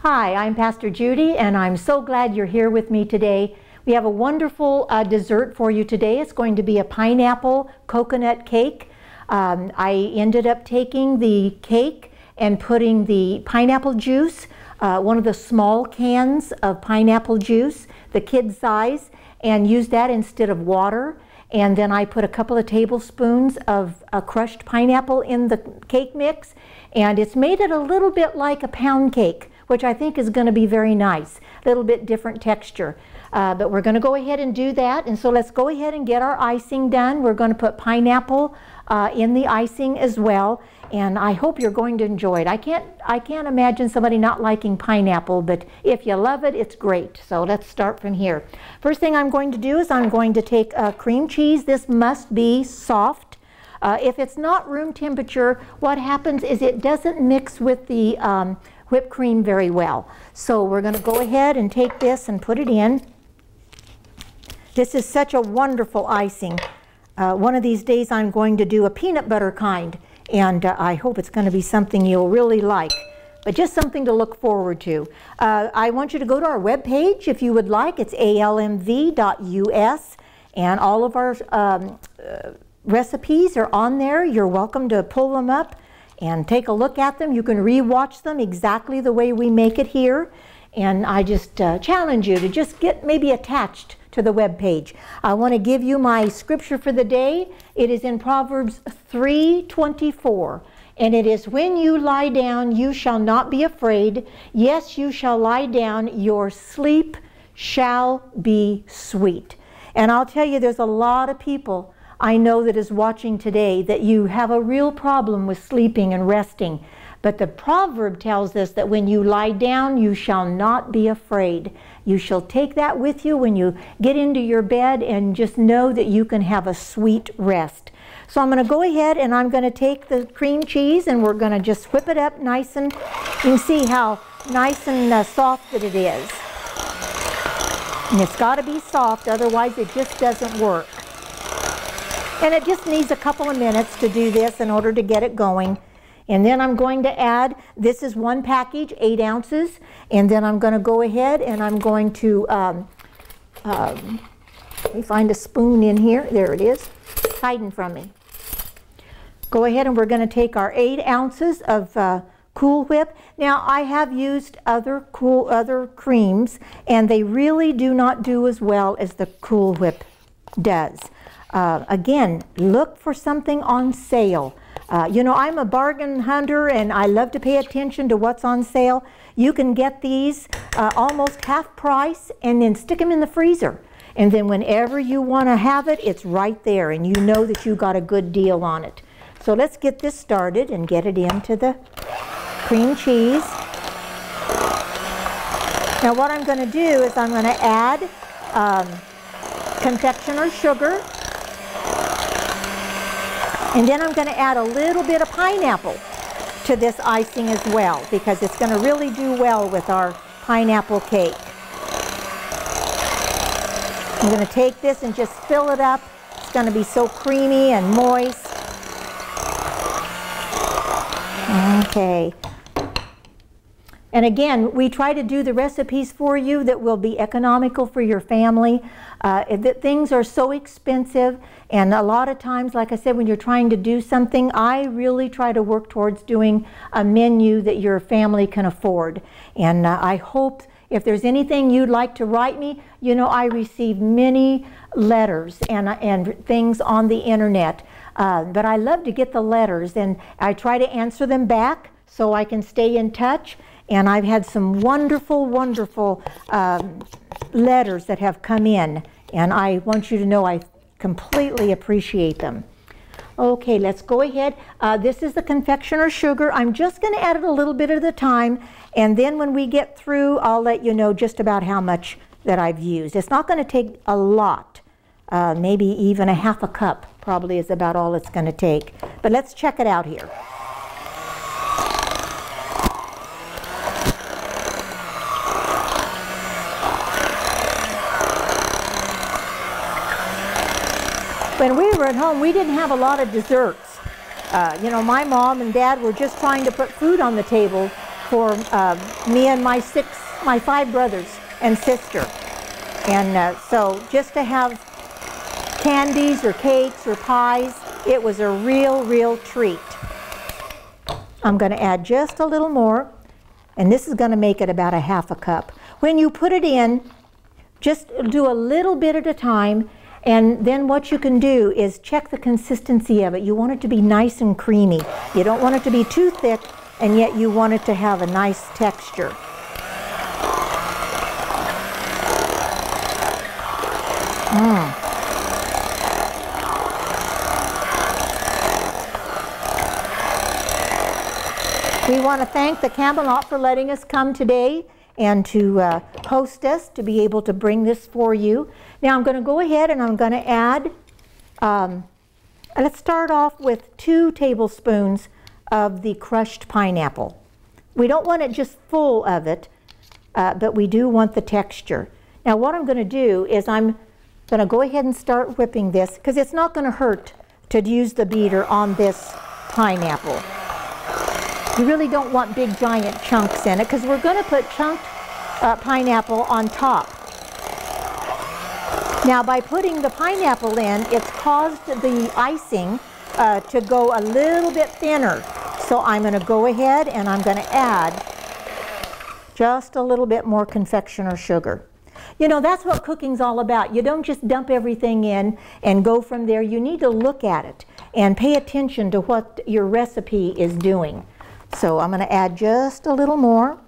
Hi, I'm Pastor Judy, and I'm so glad you're here with me today. We have a wonderful dessert for you today. It's going to be a pineapple coconut cake. I ended up taking the cake and putting the pineapple juice, one of the small cans of pineapple juice, the kid size, and used that instead of water. And then I put a couple of tablespoons of crushed pineapple in the cake mix, and it's made it a little bit like a pound cake, which I think is going to be very nice. A little bit different texture. But we're going to go ahead and do that. And so let's go ahead and get our icing done. We're going to put pineapple in the icing as well. And I hope you're going to enjoy it. I can't imagine somebody not liking pineapple, but if you love it, it's great. So let's start from here. First thing I'm going to do is I'm going to take cream cheese. This must be soft. If it's not room temperature, what happens is it doesn't mix with the whipped cream very well. So we're going to go ahead and take this and put it in. This is such a wonderful icing. One of these days I'm going to do a peanut butter kind, and I hope it's going to be something you'll really like, but just something to look forward to. I want you to go to our webpage if you would like. It's almv.us, and all of our recipes are on there. You're welcome to pull them up and take a look at them. You can re-watch them exactly the way we make it here. And I just challenge you to just get maybe attached to the web page. I want to give you my scripture for the day. It is in Proverbs 3:24. And it is, when you lie down, you shall not be afraid. Yes, you shall lie down. Your sleep shall be sweet. And I'll tell you, there's a lot of people I know that is watching today that you have a real problem with sleeping and resting. But the proverb tells us that when you lie down, you shall not be afraid. You shall take that with you when you get into your bed, and just know that you can have a sweet rest. So I'm going to go ahead and I'm going to take the cream cheese, and we're going to just whip it up nice, and you can see how nice and soft that it is. And it's got to be soft, otherwise it just doesn't work. And it just needs a couple of minutes to do this in order to get it going. And then I'm going to add, this is one package, 8 ounces. And then I'm going to go ahead and I'm going to, let me find a spoon in here. There it is, hiding from me. Go ahead and we're going to take our 8 ounces of Cool Whip. Now I have used other creams, and they really do not do as well as the Cool Whip does. Again, look for something on sale. You know, I'm a bargain hunter, and I love to pay attention to what's on sale. You can get these almost half price, and then stick them in the freezer. And then whenever you want to have it, it's right there, and you know that you got a good deal on it. So let's get this started and get it into the cream cheese. Now what I'm going to do is I'm going to add confectioner sugar. And then I'm going to add a little bit of pineapple to this icing as well, because it's going to really do well with our pineapple cake. I'm going to take this and just fill it up. It's going to be so creamy and moist. Okay. And again, we try to do the recipes for you that will be economical for your family. Things are so expensive, and a lot of times, like I said, when you're trying to do something, I really try to work towards doing a menu that your family can afford. And I hope if there's anything you'd like to write me, you know, I receive many letters and things on the internet. But I love to get the letters, and I try to answer them back so I can stay in touch. And I've had some wonderful, wonderful letters that have come in, and I want you to know I completely appreciate them. Okay, let's go ahead. This is the confectioner sugar. I'm just going to add it a little bit at a time, and then when we get through, I'll let you know just about how much that I've used. It's not going to take a lot. Maybe even a half a cup probably is about all it's going to take. But let's check it out here. When we were at home, we didn't have a lot of desserts. You know, my mom and dad were just trying to put food on the table for me and my 5 brothers and sister. And so just to have candies or cakes or pies, it was a real treat. I'm going to add just a little more, and this is going to make it about a half a cup. When you put it in, just do a little bit at a time, and then what you can do is check the consistency of it. You want it to be nice and creamy. You don't want it to be too thick, and yet you want it to have a nice texture. We want to thank the Camelot for letting us come today and to host us, to be able to bring this for you. Now I'm going to go ahead and I'm going to add, let's start off with 2 tablespoons of the crushed pineapple. We don't want it just full of it, but we do want the texture. Now what I'm going to do is I'm going to go ahead and start whipping this, because it's not going to hurt to use the beater on this pineapple. You really don't want big giant chunks in it, because we're going to put chunked pineapple on top. Now by putting the pineapple in, it's caused the icing to go a little bit thinner. So I'm going to go ahead and I'm going to add just a little bit more confectioner sugar. You know, that's what cooking's all about. You don't just dump everything in and go from there. You need to look at it and pay attention to what your recipe is doing. So I'm going to add just a little more.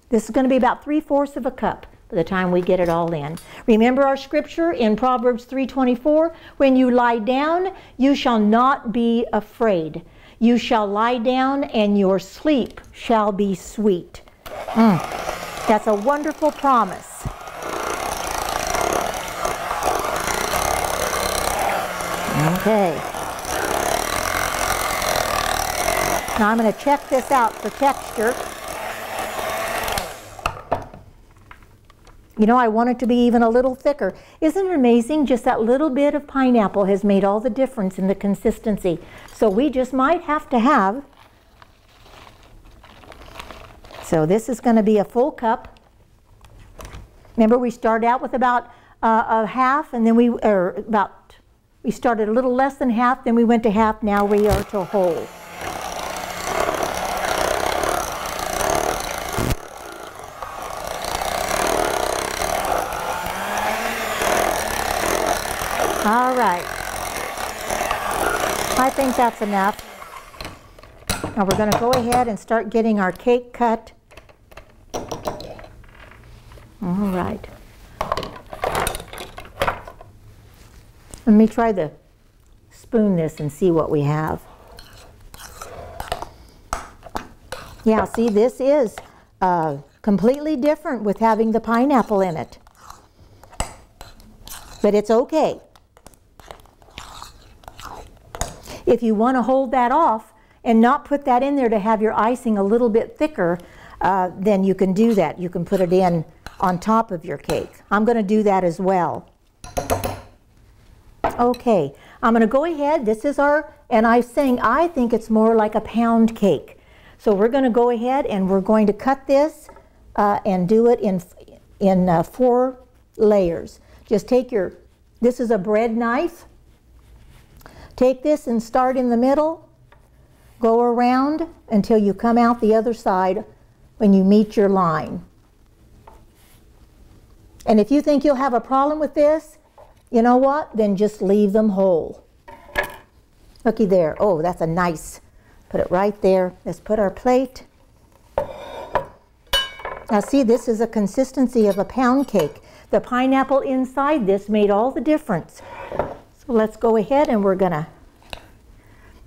This is going to be about 3/4 of a cup by the time we get it all in. Remember our scripture in Proverbs 3:24, when you lie down, you shall not be afraid. You shall lie down and your sleep shall be sweet. That's a wonderful promise. Okay. Now I'm going to check this out for texture. You know, I want it to be even a little thicker. Isn't it amazing? Just that little bit of pineapple has made all the difference in the consistency. So we just might have to have. So this is going to be a full cup. Remember, we started out with about a half, and then we started a little less than half, then we went to half, now we are to whole. All right. I think that's enough. Now we're going to go ahead and start getting our cake cut. All right. Let me try to spoon this and see what we have. Yeah, see, this is completely different with having the pineapple in it. But it's okay. If you want to hold that off and not put that in there to have your icing a little bit thicker, then you can do that. You can put it in on top of your cake. I'm going to do that as well. Okay, I'm going to go ahead. This is our, and I think it's more like a pound cake. So we're going to go ahead and we're going to cut this and do it in 4 layers. Just take your, this is a bread knife. Take this and start in the middle. Go around until you come out the other side when you meet your line. And if you think you'll have a problem with this, you know what? Then just leave them whole. Looky there. Oh, that's a nice. Put it right there. Let's put our plate. Now see, this is a consistency of a pound cake. The pineapple inside this made all the difference. So let's go ahead and we're going to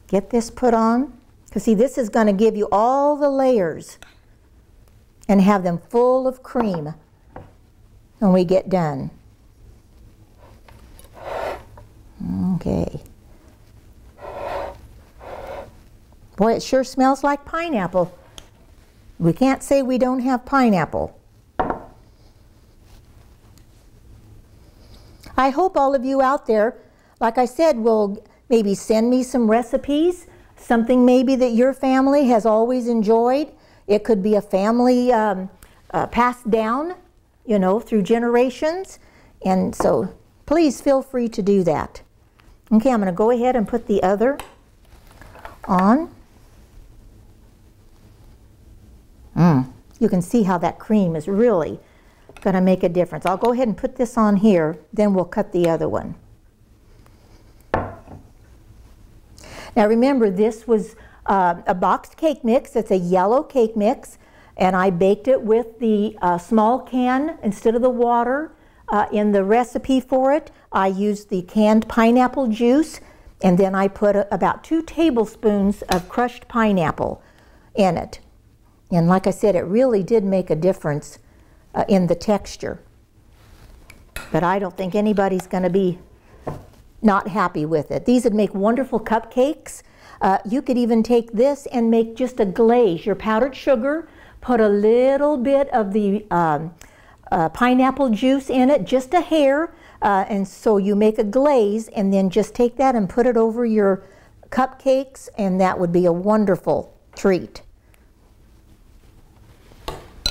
get this put on. Because see, this is going to give you all the layers and have them full of cream when we get done. Okay. Boy, it sure smells like pineapple. We can't say we don't have pineapple. I hope all of you out there, like I said, will maybe send me some recipes, something maybe that your family has always enjoyed. It could be a family passed down, you know, through generations. And so please feel free to do that. Okay, I'm going to go ahead and put the other on. You can see how that cream is really going to make a difference. I'll go ahead and put this on here, then we'll cut the other one. Now remember, this was a boxed cake mix. It's a yellow cake mix, and I baked it with the small can instead of the water. In the recipe for it, I used the canned pineapple juice, and then I put about 2 tablespoons of crushed pineapple in it. And like I said, it really did make a difference in the texture. But I don't think anybody's going to be not happy with it. These would make wonderful cupcakes. You could even take this and make just a glaze. Your powdered sugar, put a little bit of the pineapple juice in it, just a hair, and so you make a glaze, and then just take that and put it over your cupcakes, and that would be a wonderful treat.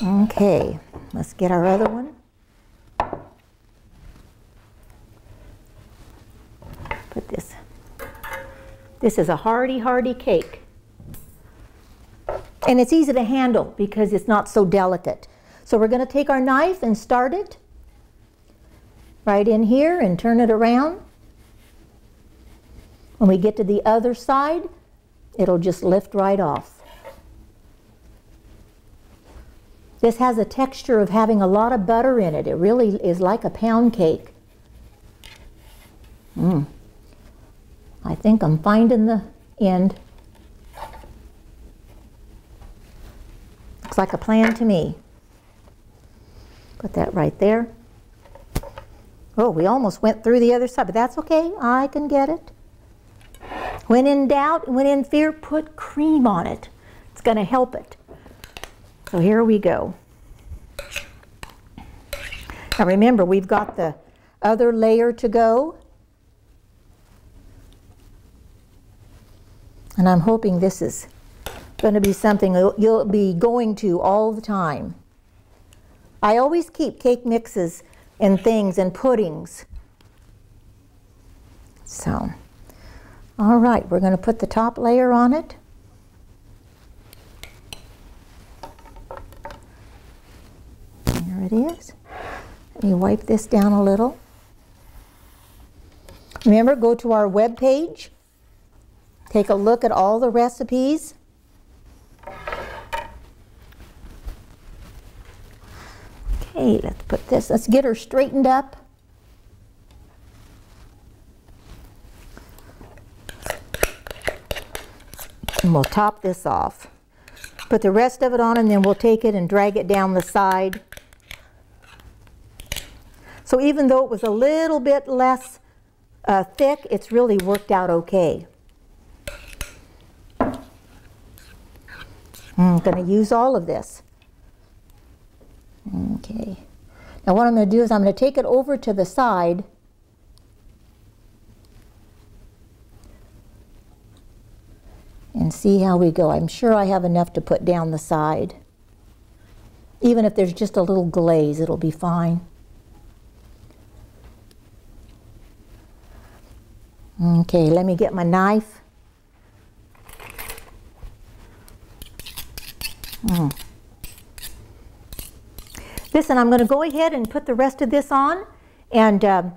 Okay, let's get our other one. Put this. This is a hearty cake. And it's easy to handle because it's not so delicate. So we're going to take our knife and start it right in here and turn it around. When we get to the other side, it'll just lift right off. This has a texture of having a lot of butter in it. It really is like a pound cake. I think I'm finding the end. Looks like a plan to me. Put that right there. Oh, we almost went through the other side, but that's okay. I can get it. When in doubt, when in fear, put cream on it. It's going to help it. So here we go. Now remember, we've got the other layer to go. And I'm hoping this is going to be something you'll be going to all the time. I always keep cake mixes and things and puddings. So, all right, we're going to put the top layer on it. There it is. Let me wipe this down a little. Remember, go to our web page. Take a look at all the recipes. Okay, let's put this, let's get her straightened up. And we'll top this off. Put the rest of it on, and then we'll take it and drag it down the side. So even though it was a little bit less thick, it's really worked out okay. I'm going to use all of this. Okay. Now what I'm going to do is I'm going to take it over to the side. And see how we go. I'm sure I have enough to put down the side. Even if there's just a little glaze, it'll be fine. Okay, let me get my knife. Listen, I'm going to go ahead and put the rest of this on and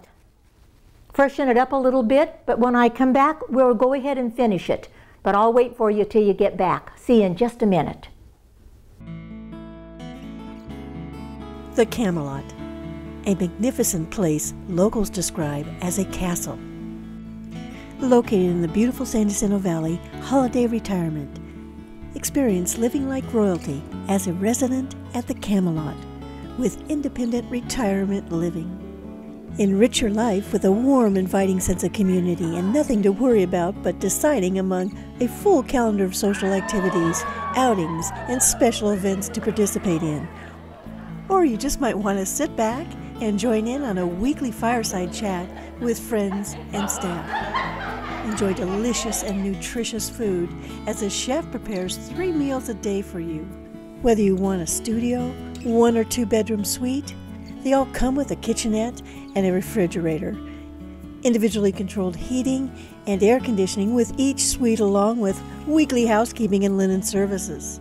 freshen it up a little bit, but when I come back, we'll go ahead and finish it. But I'll wait for you till you get back. See you in just a minute. The Camelot, a magnificent place locals describe as a castle. Located in the beautiful San Jacinto Valley, holiday retirement. Experience living like royalty as a resident at the Camelot with independent retirement living. Enrich your life with a warm, inviting sense of community and nothing to worry about but deciding among a full calendar of social activities, outings, and special events to participate in. Or you just might want to sit back and join in on a weekly fireside chat with friends and staff. Enjoy delicious and nutritious food as a chef prepares 3 meals a day for you. Whether you want a studio, 1 or 2 bedroom suite, they all come with a kitchenette and a refrigerator, individually controlled heating and air conditioning with each suite, along with weekly housekeeping and linen services.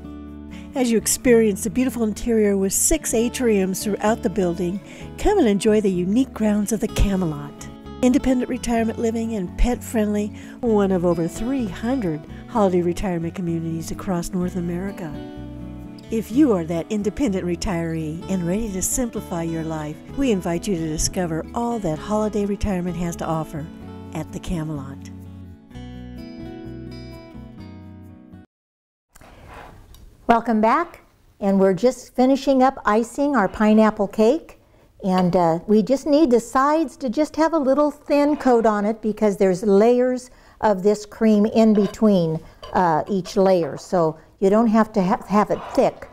As you experience the beautiful interior with 6 atriums throughout the building, come and enjoy the unique grounds of the Camelot. Independent retirement living and pet-friendly, one of over 300 holiday retirement communities across North America. If you are that independent retiree and ready to simplify your life, we invite you to discover all that holiday retirement has to offer at the Camelot. Welcome back, and we're just finishing up icing our pineapple cake, and we just need the sides to just have a little thin coat on it because there's layers of this cream in between each layer, so you don't have to have it thick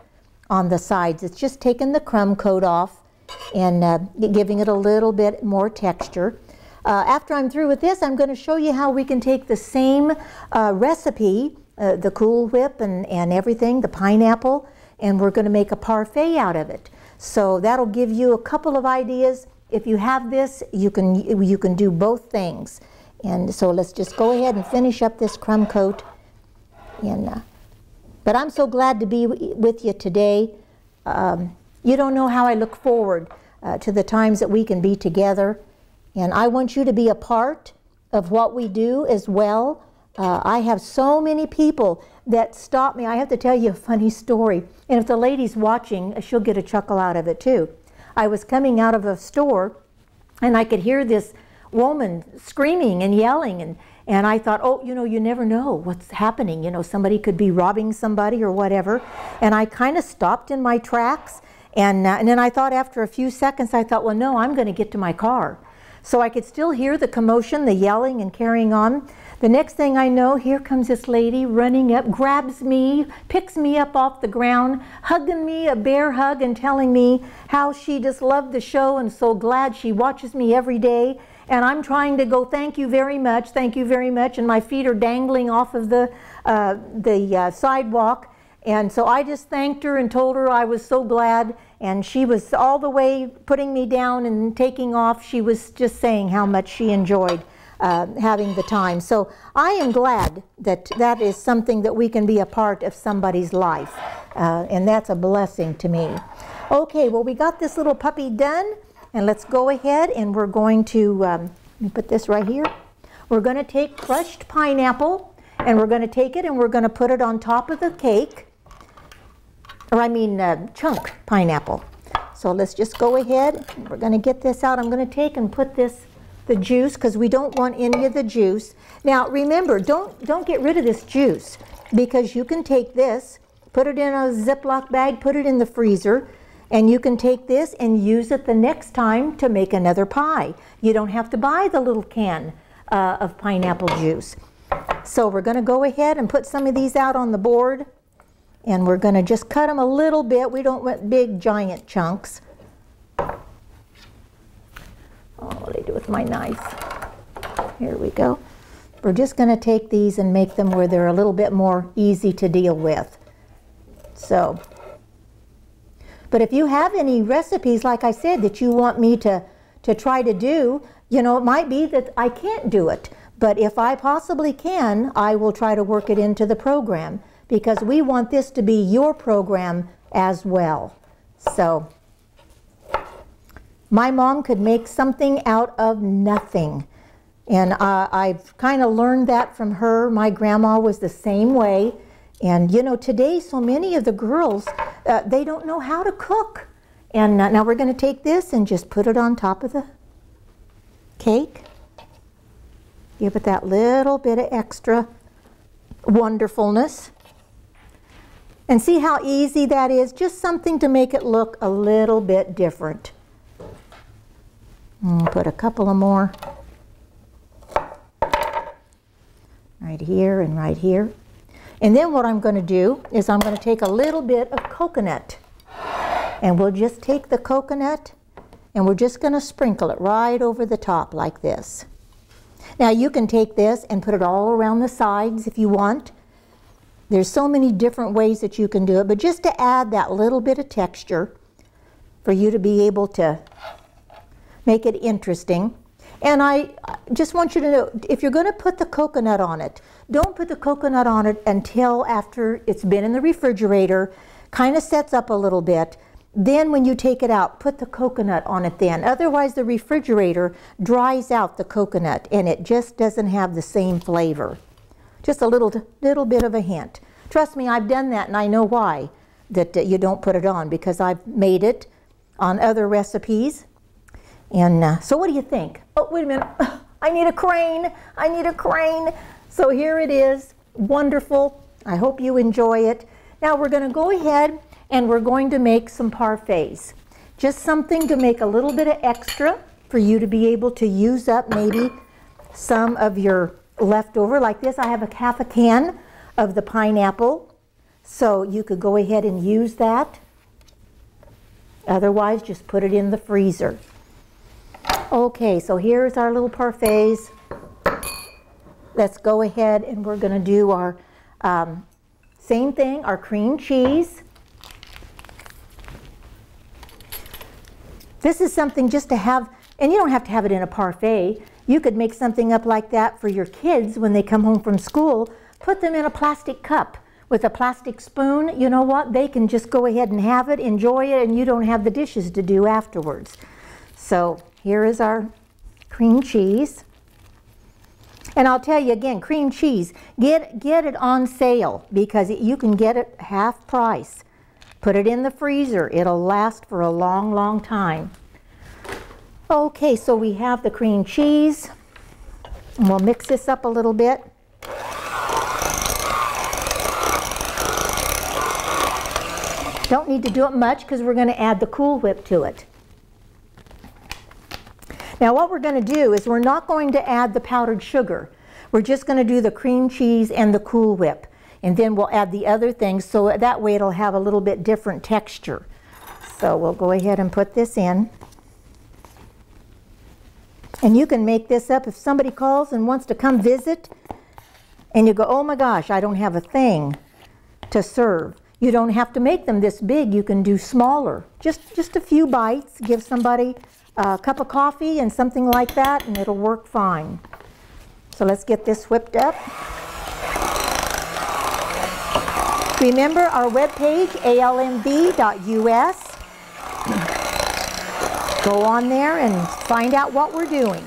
on the sides. It's just taking the crumb coat off and giving it a little bit more texture. After I'm through with this, I'm going to show you how we can take the same recipe, the Cool Whip and everything, the pineapple, and we're going to make a parfait out of it. So that'll give you a couple of ideas. If you have this, you can do both things. And so let's just go ahead and finish up this crumb coat. But I'm so glad to be with you today. You don't know how I look forward to the times that we can be together. And I want you to be a part of what we do as well. I have so many people that stop me. I have to tell you a funny story. And if the lady's watching, she'll get a chuckle out of it too. I was coming out of a store and I could hear this woman screaming and yelling, and I thought, oh, you know, you never know what's happening. You know, somebody could be robbing somebody or whatever. And I kind of stopped in my tracks, and then I thought after a few seconds, I thought, well, no, I'm going to get to my car. So I could still hear the commotion, the yelling and carrying on. The next thing I know, here comes this lady running up, grabs me, picks me up off the ground, hugging me, a bear hug, and telling me how she just loved the show and so glad she watches me every day. And I'm trying to go, thank you very much, and my feet are dangling off of the sidewalk. And so I just thanked her and told her I was so glad, and she was all the way putting me down and taking off. She was just saying how much she enjoyed having the time. So I am glad that that is something that we can be a part of somebody's life, and that's a blessing to me. Okay, well, we got this little puppy done. And let's go ahead and we're going to, let me put this right here. We're going to take crushed pineapple and we're going to take it and we're going to put it on top of the cake. Or I mean chunk pineapple. So let's just go ahead. We're going to get this out. I'm going to take and put the juice because we don't want any of the juice. Now remember, don't get rid of this juice because you can take this, put it in a Ziploc bag, put it in the freezer. And you can take this and use it the next time to make another pie. You don't have to buy the little can of pineapple juice. So we're going to go ahead and put some of these out on the board. And we're going to just cut them a little bit. We don't want big, giant chunks. Oh, what do I do with my knife? Here we go. We're just going to take these and make them where they're a little bit more easy to deal with. So. But if you have any recipes, like I said, that you want me to try to do, you know, it might be that I can't do it. But if I possibly can, I will try to work it into the program because we want this to be your program as well. So, my mom could make something out of nothing. And I've kind of learned that from her. My grandma was the same way. And you know, today so many of the girls, they don't know how to cook. And now we're going to take this and just put it on top of the cake. Give it that little bit of extra wonderfulness. And see how easy that is? Just something to make it look a little bit different. Put a couple of more right here and right here. And then what I'm going to do is I'm going to take a little bit of coconut. And we'll just take the coconut and we're just going to sprinkle it right over the top like this. Now you can take this and put it all around the sides if you want. There's so many different ways that you can do it, but just to add that little bit of texture for you to be able to make it interesting. And I just want you to know, if you're going to put the coconut on it, don't put the coconut on it until after it's been in the refrigerator, kind of sets up a little bit. Then when you take it out, put the coconut on it then. Otherwise the refrigerator dries out the coconut and it just doesn't have the same flavor. Just a little bit of a hint. Trust me, I've done that and I know why that you don't put it on, because I've made it on other recipes. And so what do you think? Oh, wait a minute. I need a crane. I need a crane. So here it is. Wonderful. I hope you enjoy it. Now we're going to go ahead and we're going to make some parfaits. Just something to make a little bit of extra for you to be able to use up maybe some of your leftover. Like this, I have a half a can of the pineapple. So you could go ahead and use that. Otherwise, just put it in the freezer. Okay, so here's our little parfaits. Let's go ahead and we're going to do our same thing, our cream cheese. This is something just to have, and you don't have to have it in a parfait. You could make something up like that for your kids when they come home from school. Put them in a plastic cup with a plastic spoon. You know what? They can just go ahead and have it, enjoy it, and you don't have the dishes to do afterwards. So here is our cream cheese. And I'll tell you again, cream cheese, get it on sale because you can get it half price. Put it in the freezer. It'll last for a long, long time. Okay, so we have the cream cheese. And we'll mix this up a little bit. Don't need to do it much because we're going to add the Cool Whip to it. Now what we're going to do is we're not going to add the powdered sugar. We're just going to do the cream cheese and the Cool Whip. And then we'll add the other things so that way it'll have a little bit different texture. So we'll go ahead and put this in. And you can make this up if somebody calls and wants to come visit and you go, oh my gosh, I don't have a thing to serve. You don't have to make them this big. You can do smaller. Just a few bites. Give somebody a cup of coffee and something like that and it'll work fine. So let's get this whipped up. Remember our webpage, almv.us. Go on there and find out what we're doing.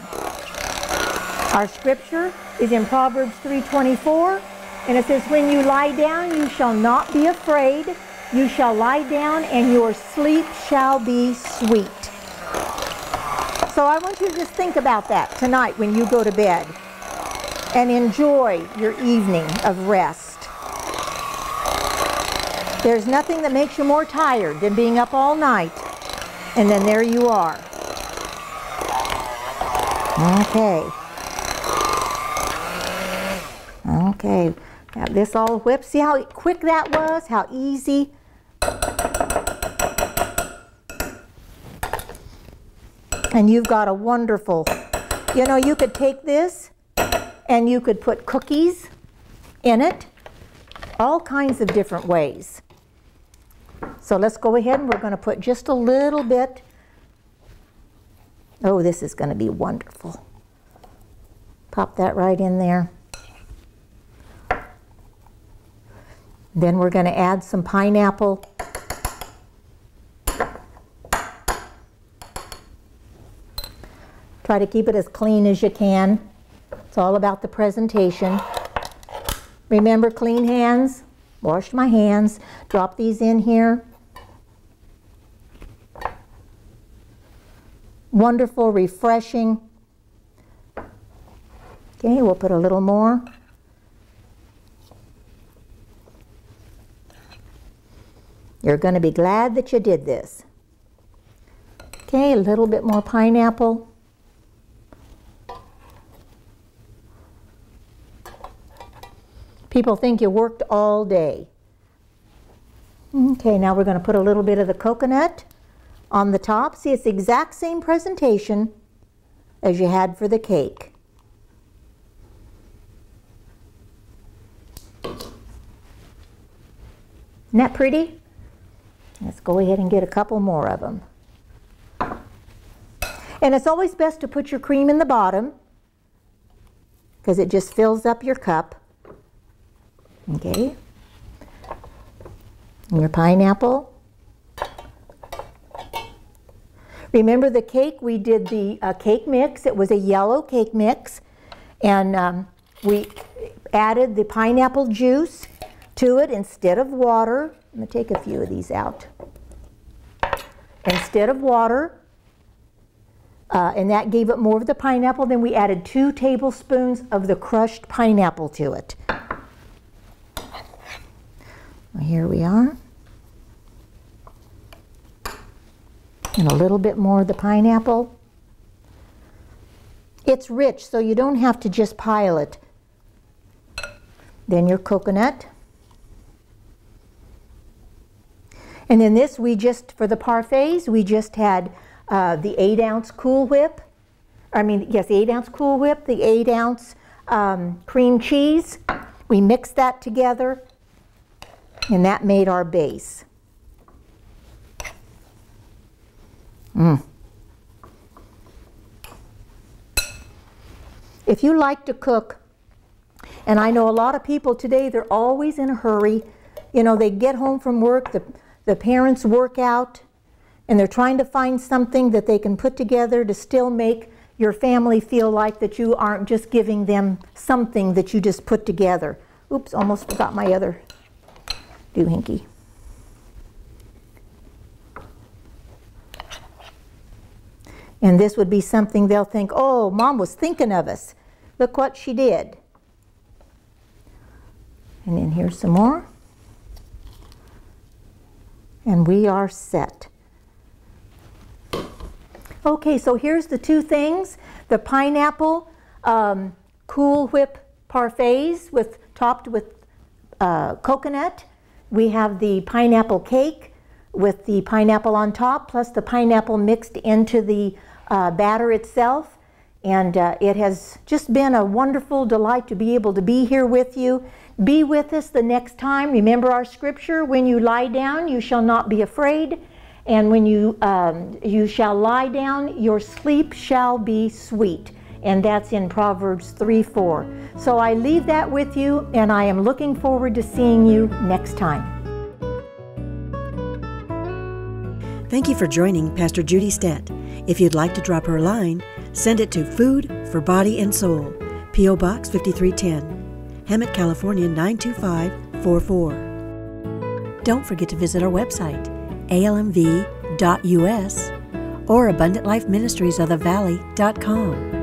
Our scripture is in Proverbs 3:24, and it says, when you lie down, you shall not be afraid. You shall lie down, and your sleep shall be sweet. So I want you to just think about that tonight when you go to bed, and enjoy your evening of rest. There's nothing that makes you more tired than being up all night, and then there you are. Okay. Okay, got this all whipped. See how quick that was? How easy? And you've got a wonderful, you know, you could take this and you could put cookies in it, all kinds of different ways. So let's go ahead and we're going to put just a little bit. Oh, this is going to be wonderful. Pop that right in there. Then we're going to add some pineapple. Try to keep it as clean as you can. It's all about the presentation. Remember, clean hands. Wash my hands. Drop these in here. Wonderful, refreshing. Okay, we'll put a little more. You're going to be glad that you did this. Okay, a little bit more pineapple. People think you worked all day. Okay, now we're going to put a little bit of the coconut on the top. See, it's the exact same presentation as you had for the cake. Isn't that pretty? Let's go ahead and get a couple more of them. And it's always best to put your cream in the bottom because it just fills up your cup. Okay. And your pineapple. Remember the cake? We did the cake mix. It was a yellow cake mix. And we added the pineapple juice to it instead of water. I'm going to take a few of these out. Instead of water, and that gave it more of the pineapple. Then we added 2 tablespoons of the crushed pineapple to it. Well, here we are. And a little bit more of the pineapple. It's rich, so you don't have to just pile it. Then your coconut. And in this, for the parfaits, we just had the 8-ounce Cool Whip. The 8-ounce Cool Whip, the 8-ounce cream cheese. We mixed that together, and that made our base. If you like to cook, and I know a lot of people today, they're always in a hurry. You know, they get home from work, the parents work out, and they're trying to find something that they can put together to still make your family feel like that you aren't just giving them something that you just put together. Oops, almost forgot my other doohickey. And this would be something they'll think, oh, Mom was thinking of us. Look what she did. And then here's some more. And we are set. Okay, so here's the 2 things. The pineapple Cool Whip Parfaits topped with coconut. We have the pineapple cake with the pineapple on top, plus the pineapple mixed into the batter itself. And it has just been a wonderful delight to be able to be here with you. Be with us the next time. Remember our scripture, when you lie down, you shall not be afraid. And when you shall lie down, your sleep shall be sweet. And that's in Proverbs 3:4. So I leave that with you, and I am looking forward to seeing you next time. Thank you for joining Pastor Judy Stett. If you'd like to drop her a line, send it to Food for Body and Soul, P.O. Box 5310, Hemet, California 92544. Don't forget to visit our website, almv.us, or AbundantLifeMinistriesOfTheValley.com.